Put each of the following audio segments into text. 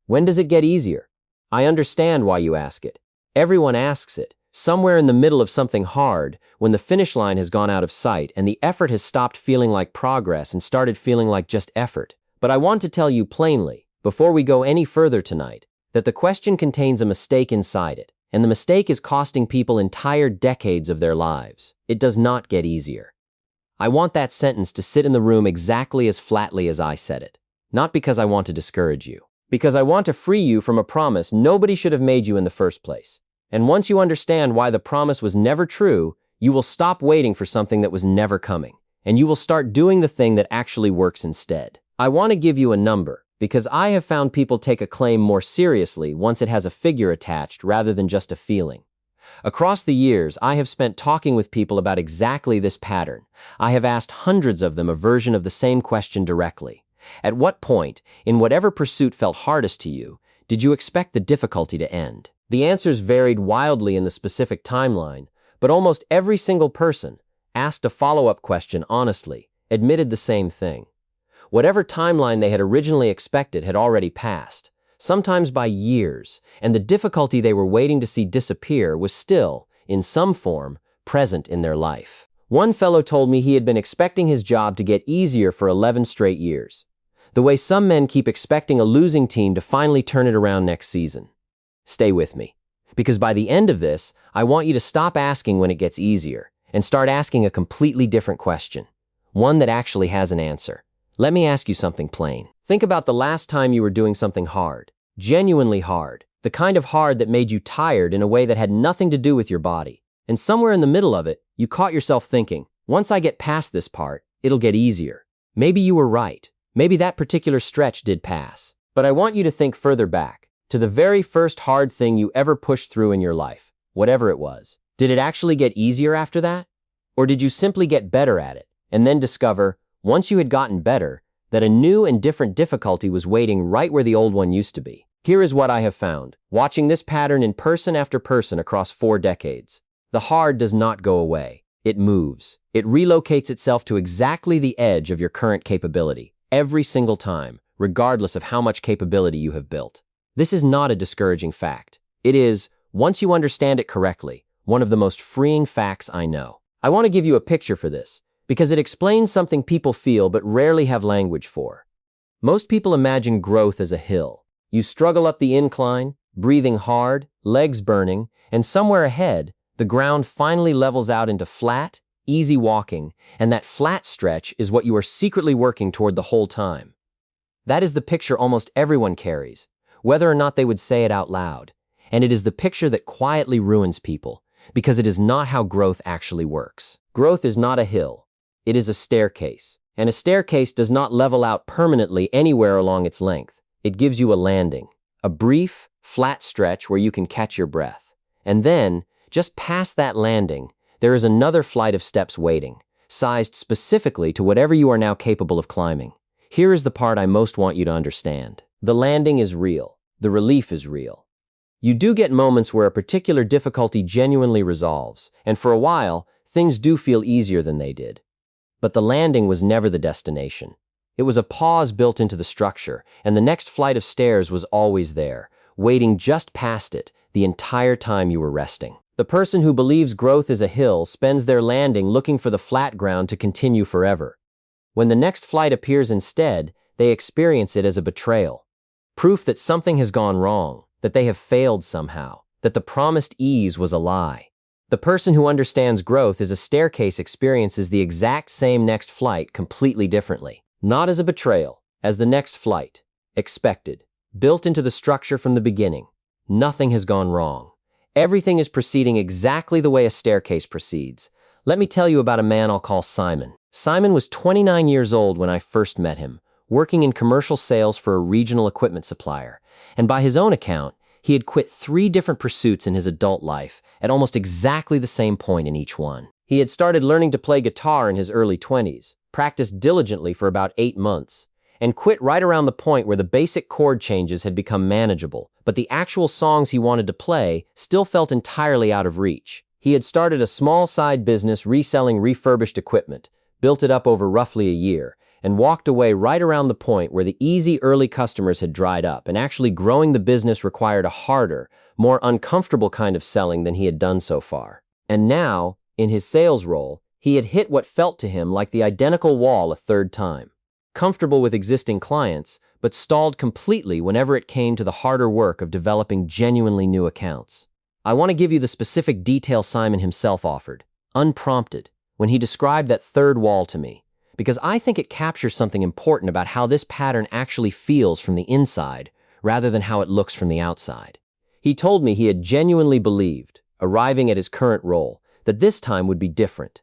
When does it get easier? I understand why you ask it. Everyone asks it, somewhere in the middle of something hard, when the finish line has gone out of sight and the effort has stopped feeling like progress and started feeling like just effort. But I want to tell you plainly, before we go any further tonight, that the question contains a mistake inside it, and the mistake is costing people entire decades of their lives. It does not get easier. I want that sentence to sit in the room exactly as flatly as I said it. Not because I want to discourage you. Because I want to free you from a promise nobody should have made you in the first place. And once you understand why the promise was never true, you will stop waiting for something that was never coming. And you will start doing the thing that actually works instead. I want to give you a number, because I have found people take a claim more seriously once it has a figure attached rather than just a feeling. Across the years, I have spent talking with people about exactly this pattern. I have asked hundreds of them a version of the same question directly. At what point, in whatever pursuit felt hardest to you, did you expect the difficulty to end? The answers varied wildly in the specific timeline, but almost every single person, asked a follow-up question honestly, admitted the same thing. Whatever timeline they had originally expected had already passed, sometimes by years, and the difficulty they were waiting to see disappear was still, in some form, present in their life. One fellow told me he had been expecting his job to get easier for 11 straight years. The way some men keep expecting a losing team to finally turn it around next season. Stay with me, because by the end of this, I want you to stop asking when it gets easier and start asking a completely different question, one that actually has an answer. Let me ask you something plain. Think about the last time you were doing something hard, genuinely hard, the kind of hard that made you tired in a way that had nothing to do with your body. And somewhere in the middle of it, you caught yourself thinking, once I get past this part, it'll get easier. Maybe you were right. Maybe that particular stretch did pass. But I want you to think further back, to the very first hard thing you ever pushed through in your life, whatever it was. Did it actually get easier after that? Or did you simply get better at it, and then discover, once you had gotten better, that a new and different difficulty was waiting right where the old one used to be? Here is what I have found, watching this pattern in person after person across 4 decades. The hard does not go away. It moves. It relocates itself to exactly the edge of your current capability, every single time, regardless of how much capability you have built. This is not a discouraging fact. It is, once you understand it correctly, one of the most freeing facts I know. I want to give you a picture for this, because it explains something people feel but rarely have language for. Most people imagine growth as a hill. You struggle up the incline, breathing hard, legs burning, and somewhere ahead, the ground finally levels out into flat, easy walking, and that flat stretch is what you are secretly working toward the whole time. That is the picture almost everyone carries, whether or not they would say it out loud. And it is the picture that quietly ruins people, because it is not how growth actually works. Growth is not a hill. It is a staircase. And a staircase does not level out permanently anywhere along its length. It gives you a landing, a brief, flat stretch where you can catch your breath. And then, just past that landing, there is another flight of steps waiting, sized specifically to whatever you are now capable of climbing. Here is the part I most want you to understand. The landing is real. The relief is real. You do get moments where a particular difficulty genuinely resolves, and for a while, things do feel easier than they did. But the landing was never the destination. It was a pause built into the structure, and the next flight of stairs was always there, waiting just past it the entire time you were resting. The person who believes growth is a hill spends their landing looking for the flat ground to continue forever. When the next flight appears instead, they experience it as a betrayal. Proof that something has gone wrong, that they have failed somehow, that the promised ease was a lie. The person who understands growth as a staircase experiences the exact same next flight completely differently. Not as a betrayal, as the next flight. Expected. Built into the structure from the beginning. Nothing has gone wrong. Everything is proceeding exactly the way a staircase proceeds. Let me tell you about a man I'll call Simon. Simon was 29 years old when I first met him, working in commercial sales for a regional equipment supplier. And by his own account, he had quit 3 different pursuits in his adult life at almost exactly the same point in each one. He had started learning to play guitar in his early 20s, practiced diligently for about 8 months, and quit right around the point where the basic chord changes had become manageable, but the actual songs he wanted to play still felt entirely out of reach. He had started a small side business reselling refurbished equipment, built it up over roughly a year, and walked away right around the point where the easy early customers had dried up, and actually growing the business required a harder, more uncomfortable kind of selling than he had done so far. And now, in his sales role, he had hit what felt to him like the identical wall a third time. Comfortable with existing clients, but stalled completely whenever it came to the harder work of developing genuinely new accounts. I want to give you the specific detail Simon himself offered, unprompted, when he described that third wall to me, because I think it captures something important about how this pattern actually feels from the inside rather than how it looks from the outside. He told me he had genuinely believed, arriving at his current role, that this time would be different,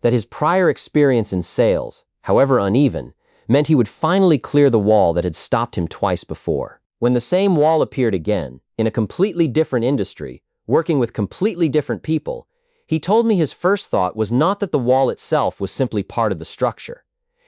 that his prior experience in sales, however uneven, meant he would finally clear the wall that had stopped him twice before. When the same wall appeared again, in a completely different industry, working with completely different people, he told me his first thought was not that the wall itself was simply part of the structure.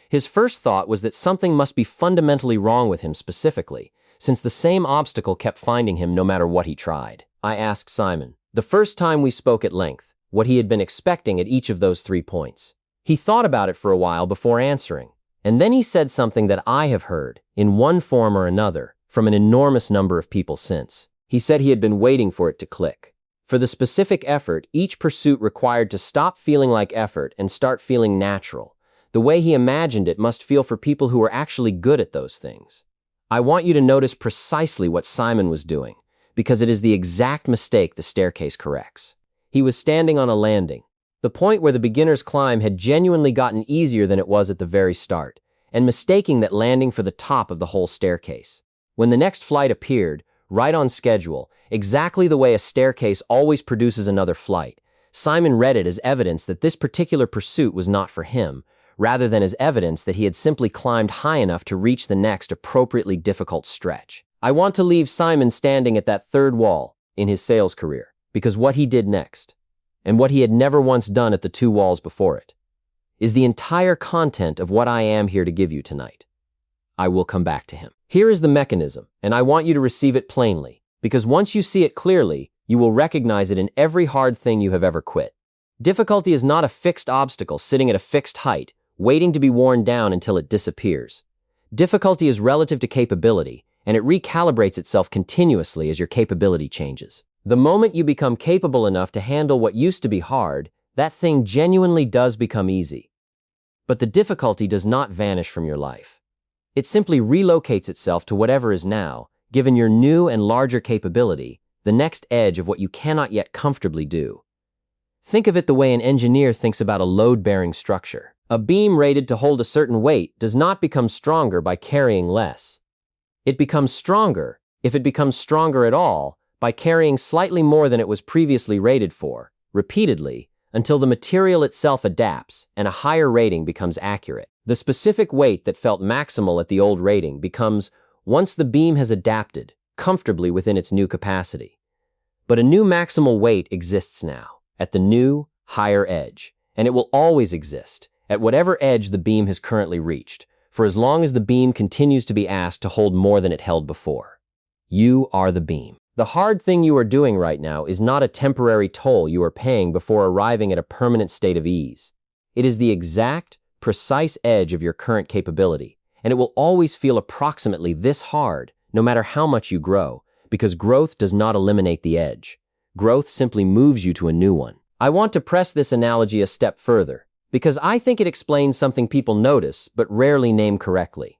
His first thought was that something must be fundamentally wrong with him specifically, since the same obstacle kept finding him no matter what he tried. I asked Simon, the first time we spoke at length, what he had been expecting at each of those 3 points. He thought about it for a while before answering, and then he said something that I have heard, in one form or another, from an enormous number of people since. He said he had been waiting for it to click. For the specific effort, each pursuit required to stop feeling like effort and start feeling natural, the way he imagined it must feel for people who were actually good at those things. I want you to notice precisely what Simon was doing, because it is the exact mistake the staircase corrects. He was standing on a landing, the point where the beginner's climb had genuinely gotten easier than it was at the very start, and mistaking that landing for the top of the whole staircase. When the next flight appeared, right on schedule, exactly the way a staircase always produces another flight, Simon read it as evidence that this particular pursuit was not for him, rather than as evidence that he had simply climbed high enough to reach the next appropriately difficult stretch. I want to leave Simon standing at that third wall in his sales career, because what he did next, and what he had never once done at the 2 walls before it, is the entire content of what I am here to give you tonight. I will come back to him. Here is the mechanism, and I want you to receive it plainly, because once you see it clearly, you will recognize it in every hard thing you have ever quit. Difficulty is not a fixed obstacle sitting at a fixed height, waiting to be worn down until it disappears. Difficulty is relative to capability, and it recalibrates itself continuously as your capability changes. The moment you become capable enough to handle what used to be hard, that thing genuinely does become easy. But the difficulty does not vanish from your life. It simply relocates itself to whatever is now, given your new and larger capability, the next edge of what you cannot yet comfortably do. Think of it the way an engineer thinks about a load-bearing structure. A beam rated to hold a certain weight does not become stronger by carrying less. It becomes stronger, if it becomes stronger at all, by carrying slightly more than it was previously rated for, repeatedly, until the material itself adapts and a higher rating becomes accurate. The specific weight that felt maximal at the old rating becomes, once the beam has adapted, comfortably within its new capacity. But a new maximal weight exists now, at the new, higher edge, and it will always exist, at whatever edge the beam has currently reached, for as long as the beam continues to be asked to hold more than it held before. You are the beam. The hard thing you are doing right now is not a temporary toll you are paying before arriving at a permanent state of ease. It is the exact, precise edge of your current capability, and it will always feel approximately this hard, no matter how much you grow, because growth does not eliminate the edge. Growth simply moves you to a new one. I want to press this analogy a step further, because I think it explains something people notice but rarely name correctly.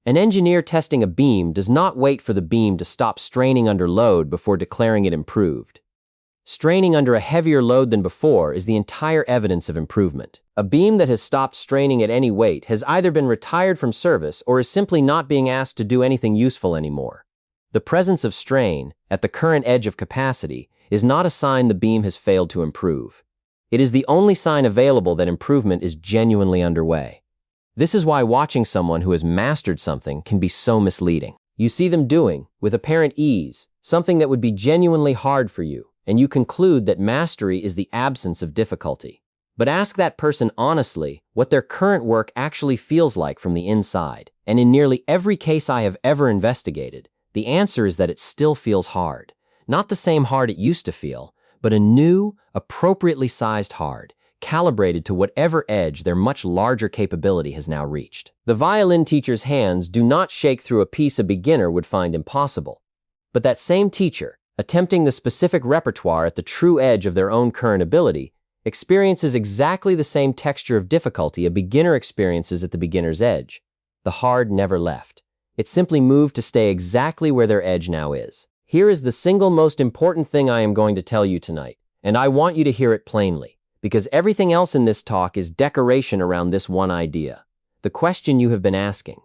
An engineer testing a beam does not wait for the beam to stop straining under load before declaring it improved. Straining under a heavier load than before is the entire evidence of improvement. A beam that has stopped straining at any weight has either been retired from service or is simply not being asked to do anything useful anymore. The presence of strain, at the current edge of capacity, is not a sign the beam has failed to improve. It is the only sign available that improvement is genuinely underway. This is why watching someone who has mastered something can be so misleading. You see them doing, with apparent ease, something that would be genuinely hard for you, and you conclude that mastery is the absence of difficulty. But ask that person honestly what their current work actually feels like from the inside, and in nearly every case I have ever investigated, the answer is that it still feels hard. Not the same hard it used to feel, but a new, appropriately sized hard, calibrated to whatever edge their much larger capability has now reached. The violin teacher's hands do not shake through a piece a beginner would find impossible. But that same teacher, attempting the specific repertoire at the true edge of their own current ability, experiences exactly the same texture of difficulty a beginner experiences at the beginner's edge. The hard never left. It simply moved to stay exactly where their edge now is. Here is the single most important thing I am going to tell you tonight, and I want you to hear it plainly, because everything else in this talk is decoration around this one idea. The question you have been asking,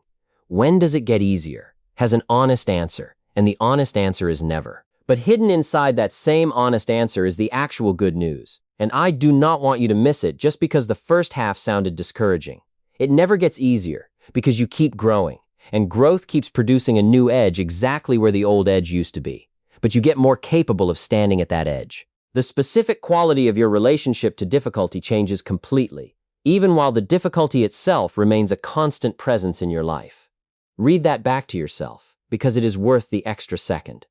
when does it get easier, has an honest answer, and the honest answer is never. But hidden inside that same honest answer is the actual good news, and I do not want you to miss it just because the first half sounded discouraging. It never gets easier, because you keep growing. And growth keeps producing a new edge exactly where the old edge used to be. But you get more capable of standing at that edge. The specific quality of your relationship to difficulty changes completely, even while the difficulty itself remains a constant presence in your life. Read that back to yourself, because it is worth the extra second.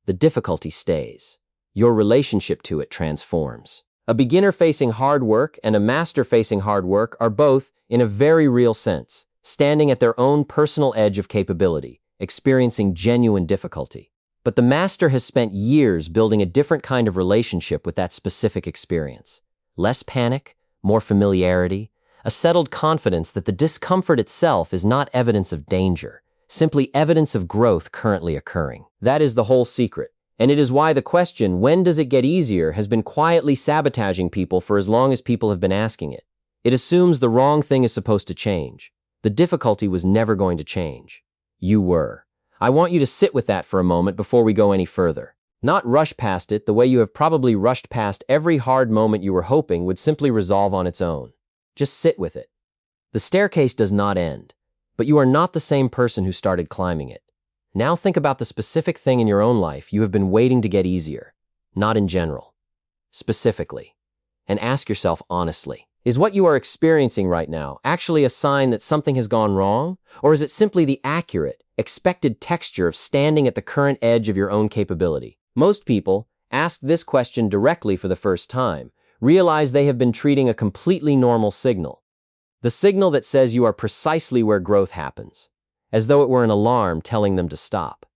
The difficulty stays. Your relationship to it transforms. A beginner facing hard work and a master facing hard work are both, in a very real sense, standing at their own personal edge of capability, experiencing genuine difficulty. But the master has spent years building a different kind of relationship with that specific experience. Less panic, more familiarity, a settled confidence that the discomfort itself is not evidence of danger, simply evidence of growth currently occurring. That is the whole secret, and it is why the question, when does it get easier, has been quietly sabotaging people for as long as people have been asking it. It assumes the wrong thing is supposed to change. The difficulty was never going to change. You were. I want you to sit with that for a moment before we go any further. Not rush past it the way you have probably rushed past every hard moment you were hoping would simply resolve on its own. Just sit with it. The staircase does not end, but you are not the same person who started climbing it. Now think about the specific thing in your own life you have been waiting to get easier, not in general, specifically, and ask yourself honestly. Is what you are experiencing right now actually a sign that something has gone wrong, or is it simply the accurate, expected texture of standing at the current edge of your own capability? Most people, asked this question directly for the first time, realize they have been treating a completely normal signal. The signal that says you are precisely where growth happens, as though it were an alarm telling them to stop.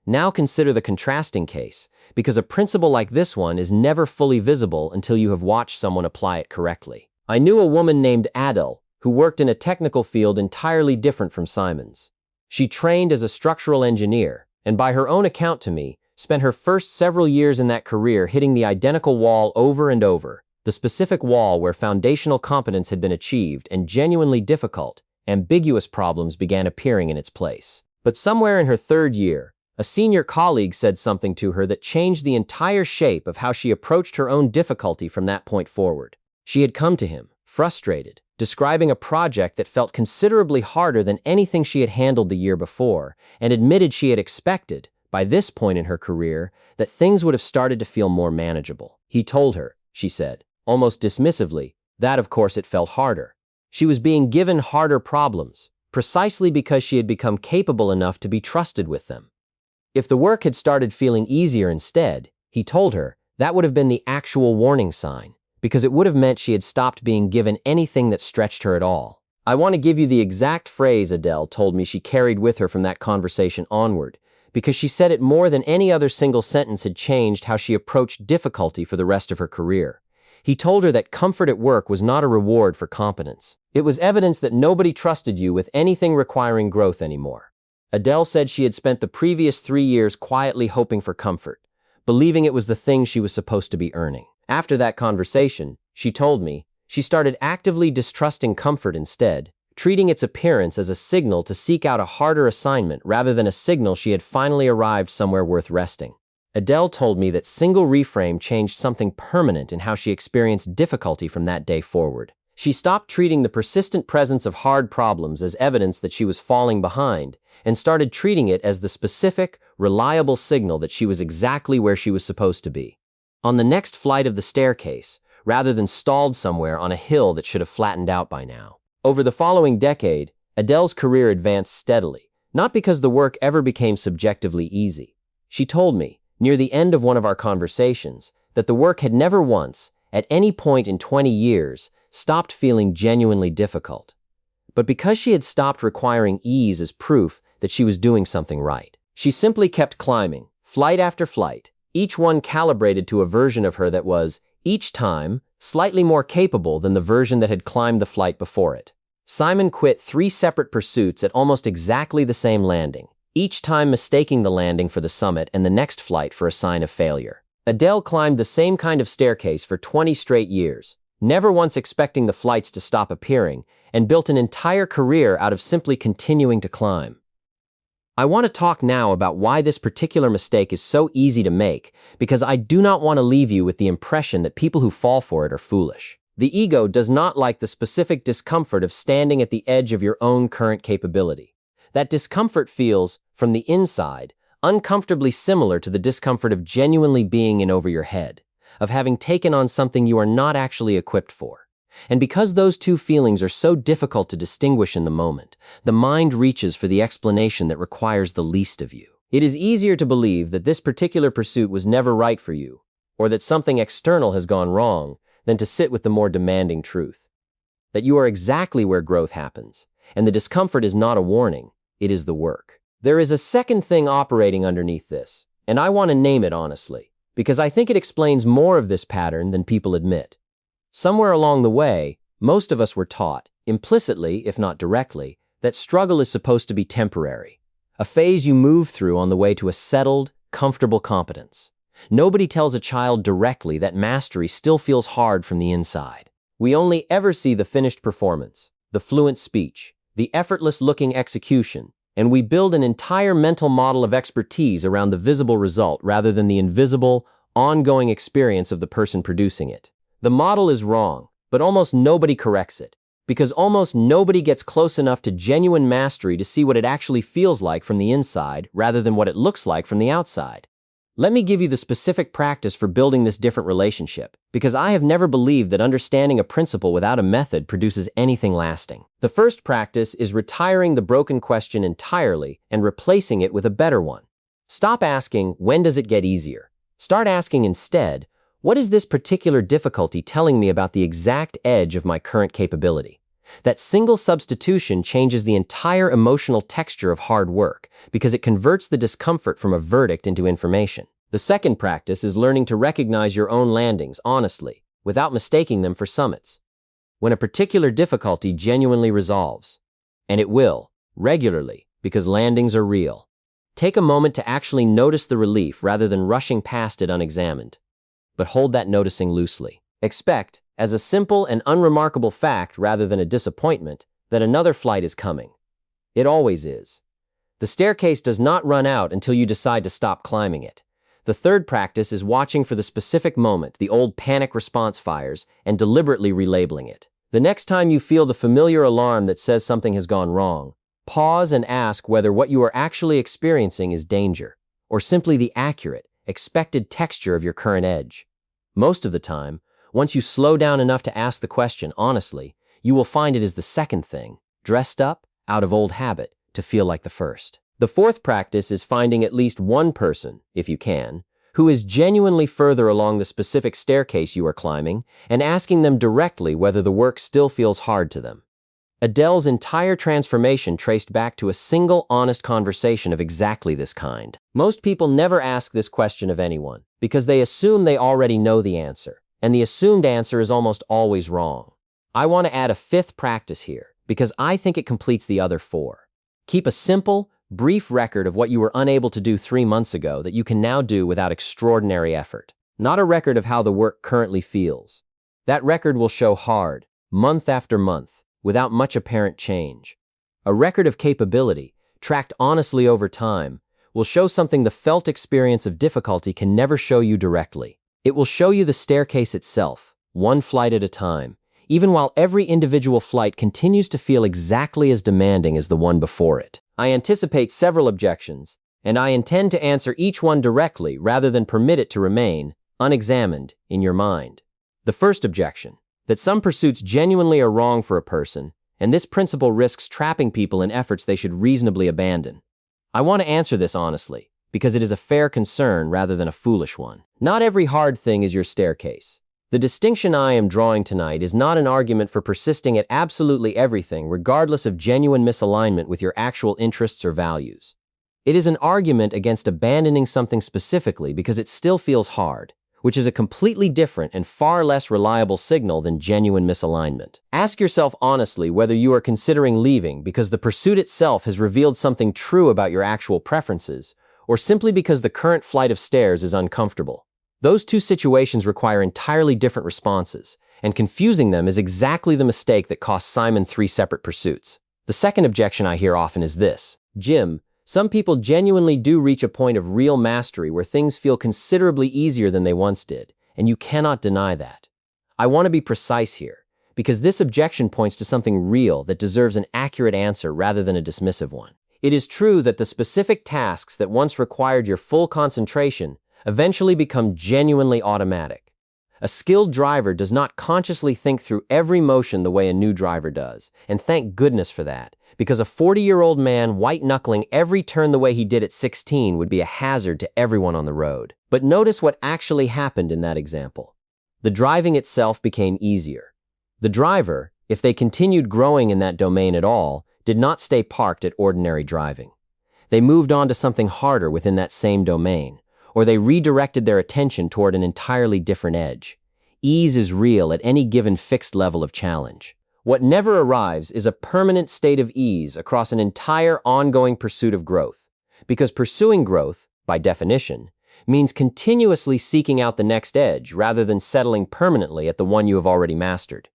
Now consider the contrasting case, because a principle like this one is never fully visible until you have watched someone apply it correctly. I knew a woman named Adele who worked in a technical field entirely different from Simon's. She trained as a structural engineer, and by her own account to me, spent her first several years in that career hitting the identical wall over and over, the specific wall where foundational competence had been achieved and genuinely difficult, ambiguous problems began appearing in its place. But somewhere in her third year, a senior colleague said something to her that changed the entire shape of how she approached her own difficulty from that point forward. She had come to him, frustrated, describing a project that felt considerably harder than anything she had handled the year before, and admitted she had expected, by this point in her career, that things would have started to feel more manageable. He told her, she said, almost dismissively, that of course it felt harder. She was being given harder problems, precisely because she had become capable enough to be trusted with them. If the work had started feeling easier instead, he told her, that would have been the actual warning sign, because it would have meant she had stopped being given anything that stretched her at all. I want to give you the exact phrase Adele told me she carried with her from that conversation onward, because she said it more than any other single sentence had changed how she approached difficulty for the rest of her career. He told her that comfort at work was not a reward for competence. It was evidence that nobody trusted you with anything requiring growth anymore. Adele said she had spent the previous 3 years quietly hoping for comfort, believing it was the thing she was supposed to be earning. After that conversation, she told me, she started actively distrusting comfort instead, treating its appearance as a signal to seek out a harder assignment rather than a signal she had finally arrived somewhere worth resting. Adele told me that single reframe changed something permanent in how she experienced difficulty from that day forward. She stopped treating the persistent presence of hard problems as evidence that she was falling behind, and started treating it as the specific, reliable signal that she was exactly where she was supposed to be. On the next flight of the staircase, rather than stalled somewhere on a hill that should have flattened out by now. Over the following decade, Adele's career advanced steadily, not because the work ever became subjectively easy. She told me, near the end of one of our conversations, that the work had never once, at any point in 20 years, stopped feeling genuinely difficult. But because she had stopped requiring ease as proof that she was doing something right, she simply kept climbing, flight after flight, each one calibrated to a version of her that was, each time, slightly more capable than the version that had climbed the flight before it. Simon quit 3 separate pursuits at almost exactly the same landing, each time mistaking the landing for the summit and the next flight for a sign of failure. Adele climbed the same kind of staircase for 20 straight years, never once expecting the flights to stop appearing, and built an entire career out of simply continuing to climb. I want to talk now about why this particular mistake is so easy to make, because I do not want to leave you with the impression that people who fall for it are foolish. The ego does not like the specific discomfort of standing at the edge of your own current capability. That discomfort feels, from the inside, uncomfortably similar to the discomfort of genuinely being in over your head, of having taken on something you are not actually equipped for. And because those two feelings are so difficult to distinguish in the moment, the mind reaches for the explanation that requires the least of you. It is easier to believe that this particular pursuit was never right for you, or that something external has gone wrong, than to sit with the more demanding truth. That you are exactly where growth happens, and the discomfort is not a warning, it is the work. There is a second thing operating underneath this, and I want to name it honestly, because I think it explains more of this pattern than people admit. Somewhere along the way, most of us were taught, implicitly, if not directly, that struggle is supposed to be temporary, a phase you move through on the way to a settled, comfortable competence. Nobody tells a child directly that mastery still feels hard from the inside. We only ever see the finished performance, the fluent speech, the effortless-looking execution, and we build an entire mental model of expertise around the visible result rather than the invisible, ongoing experience of the person producing it. The model is wrong, but almost nobody corrects it, because almost nobody gets close enough to genuine mastery to see what it actually feels like from the inside rather than what it looks like from the outside. Let me give you the specific practice for building this different relationship, because I have never believed that understanding a principle without a method produces anything lasting. The first practice is retiring the broken question entirely and replacing it with a better one. Stop asking, when does it get easier? Start asking instead, what is this particular difficulty telling me about the exact edge of my current capability? That single substitution changes the entire emotional texture of hard work because it converts the discomfort from a verdict into information. The second practice is learning to recognize your own landings honestly, without mistaking them for summits. When a particular difficulty genuinely resolves, and it will, regularly, because landings are real, take a moment to actually notice the relief rather than rushing past it unexamined. But hold that noticing loosely. Expect, as a simple and unremarkable fact rather than a disappointment, that another flight is coming. It always is. The staircase does not run out until you decide to stop climbing it. The third practice is watching for the specific moment the old panic response fires and deliberately relabeling it. The next time you feel the familiar alarm that says something has gone wrong, pause and ask whether what you are actually experiencing is danger, or simply the accurate, expected texture of your current edge. Most of the time, once you slow down enough to ask the question honestly, you will find it is the second thing, dressed up, out of old habit, to feel like the first. The fourth practice is finding at least one person, if you can, who is genuinely further along the specific staircase you are climbing, and asking them directly whether the work still feels hard to them. Adele's entire transformation traced back to a single honest conversation of exactly this kind. Most people never ask this question of anyone, because they assume they already know the answer, and the assumed answer is almost always wrong. I want to add a fifth practice here, because I think it completes the other four. Keep a simple, brief record of what you were unable to do 3 months ago that you can now do without extraordinary effort. Not a record of how the work currently feels. That record will show hard, month after month, without much apparent change. A record of capability, tracked honestly over time, will show something the felt experience of difficulty can never show you directly. It will show you the staircase itself, one flight at a time, even while every individual flight continues to feel exactly as demanding as the one before it. I anticipate several objections, and I intend to answer each one directly rather than permit it to remain, unexamined, in your mind. The first objection, that some pursuits genuinely are wrong for a person, and this principle risks trapping people in efforts they should reasonably abandon. I want to answer this honestly, because it is a fair concern rather than a foolish one. Not every hard thing is your staircase. The distinction I am drawing tonight is not an argument for persisting at absolutely everything, regardless of genuine misalignment with your actual interests or values. It is an argument against abandoning something specifically because it still feels hard, which is a completely different and far less reliable signal than genuine misalignment. Ask yourself honestly whether you are considering leaving because the pursuit itself has revealed something true about your actual preferences, or simply because the current flight of stairs is uncomfortable. Those two situations require entirely different responses, and confusing them is exactly the mistake that cost Simon 3 separate pursuits. The second objection I hear often is this: Jim, some people genuinely do reach a point of real mastery where things feel considerably easier than they once did, and you cannot deny that. I want to be precise here, because this objection points to something real that deserves an accurate answer rather than a dismissive one. It is true that the specific tasks that once required your full concentration eventually become genuinely automatic. A skilled driver does not consciously think through every motion the way a new driver does, and thank goodness for that, because a 40-year-old man white-knuckling every turn the way he did at 16 would be a hazard to everyone on the road. But notice what actually happened in that example. The driving itself became easier. The driver, if they continued growing in that domain at all, did not stay parked at ordinary driving. They moved on to something harder within that same domain, or they redirected their attention toward an entirely different edge. Ease is real at any given fixed level of challenge. What never arrives is a permanent state of ease across an entire ongoing pursuit of growth, because pursuing growth, by definition, means continuously seeking out the next edge rather than settling permanently at the one you have already mastered.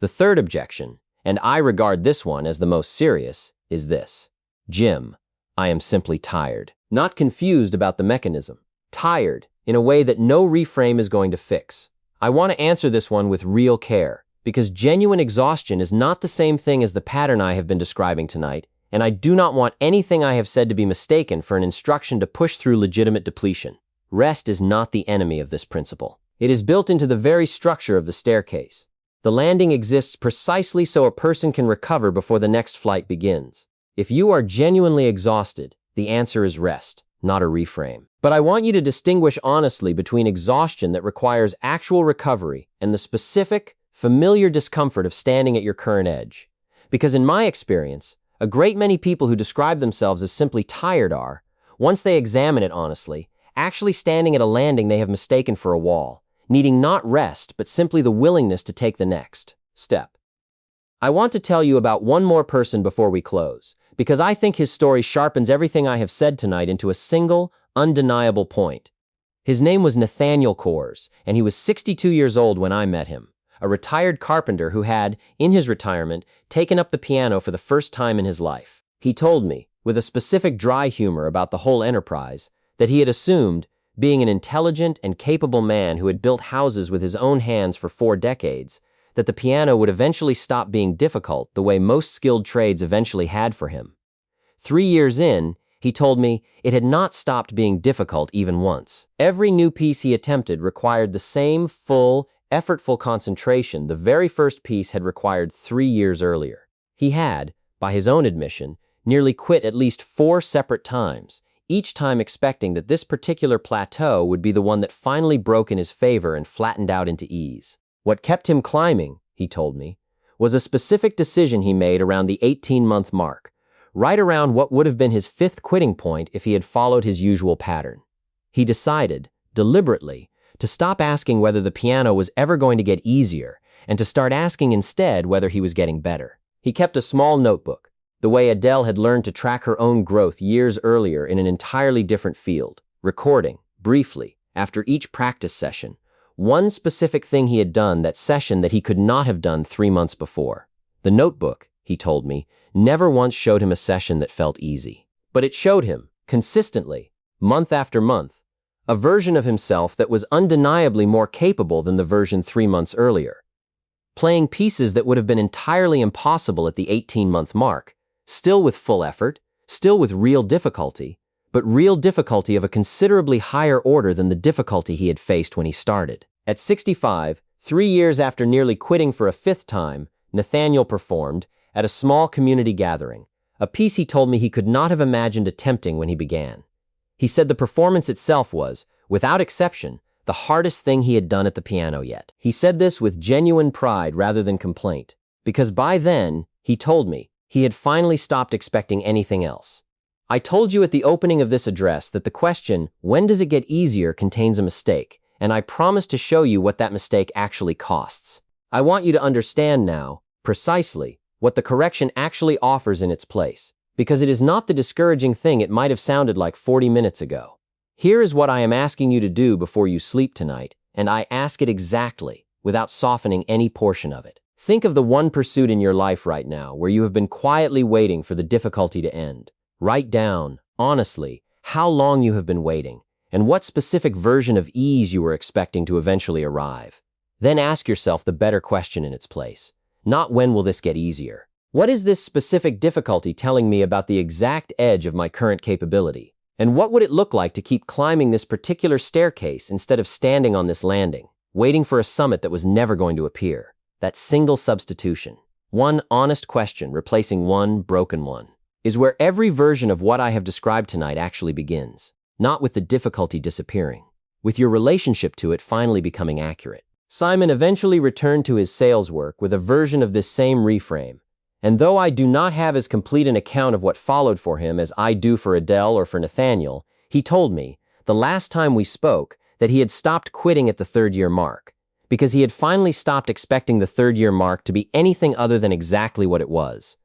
The third objection, and I regard this one as the most serious, is this: Jim, I am simply tired. Not confused about the mechanism. Tired, in a way that no reframe is going to fix. I want to answer this one with real care, because genuine exhaustion is not the same thing as the pattern I have been describing tonight, and I do not want anything I have said to be mistaken for an instruction to push through legitimate depletion. Rest is not the enemy of this principle. It is built into the very structure of the staircase. The landing exists precisely so a person can recover before the next flight begins. If you are genuinely exhausted, the answer is rest, not a reframe. But I want you to distinguish honestly between exhaustion that requires actual recovery and the specific, familiar discomfort of standing at your current edge. Because in my experience, a great many people who describe themselves as simply tired are, once they examine it honestly, actually standing at a landing they have mistaken for a wall, needing not rest but simply the willingness to take the next step. I want to tell you about one more person before we close, because I think his story sharpens everything I have said tonight into a single, undeniable point. His name was Nathaniel, and he was 62 years old when I met him, a retired carpenter who had, in his retirement, taken up the piano for the first time in his life. He told me, with a specific dry humor about the whole enterprise, that he had assumed, being an intelligent and capable man who had built houses with his own hands for 4 decades, that the piano would eventually stop being difficult the way most skilled trades eventually had for him. 3 years in, he told me it had not stopped being difficult even once. Every new piece he attempted required the same full, effortful concentration the very first piece had required 3 years earlier. He had, by his own admission, nearly quit at least 4 separate times, each time expecting that this particular plateau would be the one that finally broke in his favor and flattened out into ease. What kept him climbing, he told me, was a specific decision he made around the 18-month mark, right around what would have been his 5th quitting point if he had followed his usual pattern. He decided, deliberately, to stop asking whether the piano was ever going to get easier and to start asking instead whether he was getting better. He kept a small notebook, the way Adele had learned to track her own growth years earlier in an entirely different field, recording, briefly, after each practice session, one specific thing he had done that session that he could not have done 3 months before. The notebook, he told me, never once showed him a session that felt easy. But it showed him, consistently, month after month, a version of himself that was undeniably more capable than the version 3 months earlier. Playing pieces that would have been entirely impossible at the 18-month mark, still with full effort, still with real difficulty, but real difficulty of a considerably higher order than the difficulty he had faced when he started. At 65, 3 years after nearly quitting for a 5th time, Nathaniel performed, at a small community gathering, a piece he told me he could not have imagined attempting when he began. He said the performance itself was, without exception, the hardest thing he had done at the piano yet. He said this with genuine pride rather than complaint, because by then, he told me, he had finally stopped expecting anything else. I told you at the opening of this address that the question, when does it get easier, contains a mistake, and I promise to show you what that mistake actually costs. I want you to understand now, precisely, what the correction actually offers in its place, because it is not the discouraging thing it might have sounded like 40 minutes ago. Here is what I am asking you to do before you sleep tonight, and I ask it exactly, without softening any portion of it. Think of the one pursuit in your life right now where you have been quietly waiting for the difficulty to end. Write down, honestly, how long you have been waiting, and what specific version of ease you were expecting to eventually arrive. Then ask yourself the better question in its place. Not when will this get easier? What is this specific difficulty telling me about the exact edge of my current capability? And what would it look like to keep climbing this particular staircase instead of standing on this landing, waiting for a summit that was never going to appear? That single substitution, one honest question replacing one broken one, is where every version of what I have described tonight actually begins. Not with the difficulty disappearing, with your relationship to it finally becoming accurate. Simon eventually returned to his sales work with a version of this same reframe, and though I do not have as complete an account of what followed for him as I do for Adele or for Nathaniel, he told me, the last time we spoke, that he had stopped quitting at the third-year mark, because he had finally stopped expecting the third-year mark to be anything other than exactly what it was.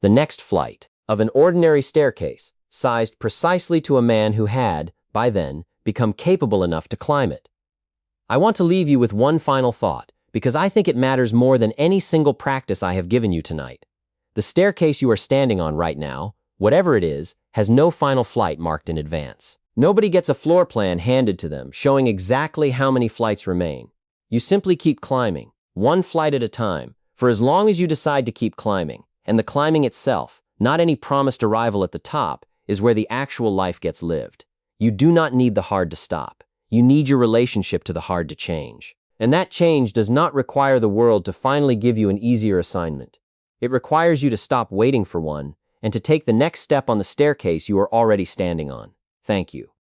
The next flight of an ordinary staircase, sized precisely to a man who had, by then, become capable enough to climb it. I want to leave you with one final thought, because I think it matters more than any single practice I have given you tonight. The staircase you are standing on right now, whatever it is, has no final flight marked in advance. Nobody gets a floor plan handed to them showing exactly how many flights remain. You simply keep climbing, one flight at a time, for as long as you decide to keep climbing, and the climbing itself, not any promised arrival at the top, is where the actual life gets lived. You do not need the hard to stop. You need your relationship to the hard to change. And that change does not require the world to finally give you an easier assignment. It requires you to stop waiting for one and to take the next step on the staircase you are already standing on. Thank you.